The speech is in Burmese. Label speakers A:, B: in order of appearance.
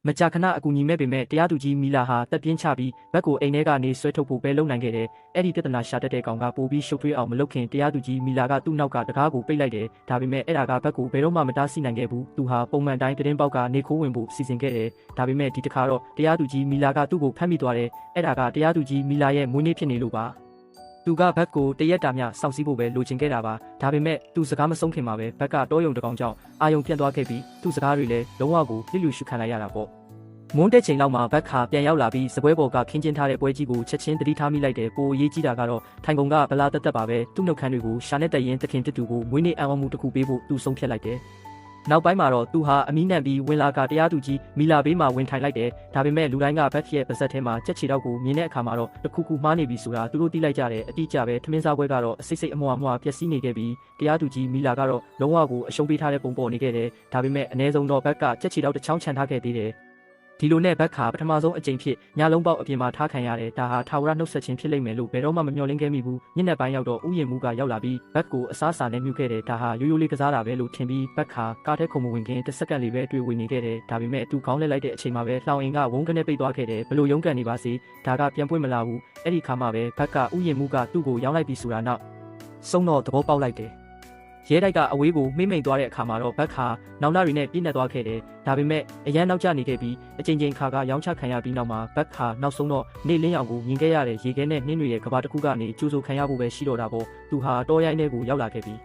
A: မကြာခဏအကူအညီမဲ့ပေမဲ့တရားသူကြီးမီလာဟာတက်ပြင်းချပြီးဘက်ကိုအိမ်ထဲကနေဆွဲထုတ်ဖို့ပဲလုပ်နိုင်ခဲ့တယ်။အဲ့ဒီပြဿနာရှာတတ်တဲ့ကောင်ကပိုပြီးရှုပ်ထွေးအောင်မလုပ်ခင်တရားသူကြီးမီလာကသူ့နောက်ကတကားကိုပိတ်လိုက်တယ်။ဒါပေမဲ့အဲ့ဒါကဘက်ကိုဘယ်တော့မှမတားဆီးနိုင်ခဲ့ဘူး။သူဟာပုံမှန်တိုင်းသတင်းပေါက်ကနေခိုးဝင်ဖို့စီစဉ်ခဲ့တယ်။ဒါပေမဲ့ဒီတစ်ခါတော့တရားသူကြီးမီလာကသူ့ကိုဖမ်းမိသွားတယ်။အဲ့ဒါကတရားသူကြီးမီလာရဲ့မွေးနေ့ဖြစ်နေလို့ပါ။သူကဘက်ကိုတရက်တာမြစောင့်စည်းဖို့ပဲလိုချင်ခဲ့တာပါဒါပေမဲ့သူစကားမဆုံးခင်မှာပဲဘက်ကတောယုံတကောင်ကြောင့်အာယုံပြတ်သွားခဲ့ပြီးသူ့စကားတွေလည်းလုံးဝကိုလျှစ်လျူရှုခံလိုက်ရတာပေါ့မွန်းတဲ့ချိန်လောက်မှာဘက်ခါပြန်ရောက်လာပြီးစပွဲပေါ်ကခင်းကျင်းထားတဲ့ပွဲကြီးကိုချက်ချင်းတတိထားမိလိုက်တယ်ပိုအရေးကြီးတာကတော့ထိုင်ကုန်ကဗလာတက်တက်ပါပဲသူ့နှုတ်ခမ်းတွေကိုရှာနဲ့တက်ရင်တခင်တစ်တူကိုမွေးနေ့အံ့ဩမှုတစ်ခုပေးဖို့သူဆုံးဖြတ်လိုက်တယ်နောက်ပိုင်းမှာတော့သူဟာအမီးနံပြီးဝင်လာကတရားသူကြီးမီလာဘေးမှာဝင်ထိုင်လိုက်တယ်ဒါပေမဲ့လူတိုင်းကဘက်ရဲ့ပါဇက်ထဲမှာကြက်ချီတော့ကိုမြင်တဲ့အခါမှာတော့တခုခုမှားနေပြီဆိုတာသူတို့သိလိုက်ကြတယ်အတိအကျပဲထမင်းစားပွဲကတော့အစိတ်စိတ်အမွှားအမွှားပျက်စီးနေခဲ့ပြီးတရားသူကြီးမီလာကတော့လုံးဝကိုအရှုံးပေးထားတဲ့ပုံပေါ်နေခဲ့တယ်ဒါပေမဲ့အ ਨੇ ဆုံးတော့ဘက်ကကြက်ချီတော့တစ်ချောင်းချန်ထားခဲ့သေးတယ်ဒီလိုနဲ့ဘက်ခါပထမဆုံးအကြိမ်ဖြစ်ညလုံးပေါက်အပြင်မှာထားခံရတယ်ဒါဟာထာဝရနှုတ်ဆက်ခြင်းဖြစ်လိမ့်မယ်လို့ဘယ်တော့မှမမျှော်လင့်ခဲ့မိဘူးညနေပိုင်းရောက်တော့ဥယျာဉ်မှုကရောက်လာပြီးဘက်ကိုအစားစာနဲ့မြုပ်ခဲ့တယ်ဒါဟာရိုးရိုးလေးကစားတာပဲလို့ထင်ပြီးဘက်ခါကားထဲခုံမဝင်ခင်တစ်စက္ကန့်လေးပဲတွေ့ဝင်နေခဲ့တယ်ဒါပေမဲ့သူခေါင်းလဲလိုက်တဲ့အချိန်မှာပဲလှောင်အင်ကဝုန်းကနေပိတ်သွားခဲ့တယ်ဘလို့ရုန်းကန်နေပါစေဒါကပြန်ပွင့်မလာဘူးအဲ့ဒီခါမှပဲဘက်ကဥယျာဉ်မှုကသူ့ကိုရောင်းလိုက်ပြီးဆိုတာနောက်ဆုံးတော့သဘောပေါက်လိုက်တယ်ရဲတိုက်ကအဝေးကိုမိမ့်မိန်သွားတဲ့အခါမှာတော့ဘက်ခါနောက်လာတွေနဲ့ပြည့်နေသွားခဲ့တယ်။ဒါပေမဲ့အရန်နောက်ကျနေခဲ့ပြီးအချိန်ချင်းခါကရောင်းချခံရပြီးနောက်မှာဘက်ခါနောက်ဆုံးတော့နေလင်းရောင်ကိုမြင်ခဲ့ရတဲ့ရေခဲနဲ့နှင်းတွေရဲ့ကဘာတစ်ခုကနေကျိုးဆိုခံရဖို့ပဲရှိတော့တာပေါ့။သူဟာတောရိုင်းထဲကိုရောက်လာခဲ့ပြီး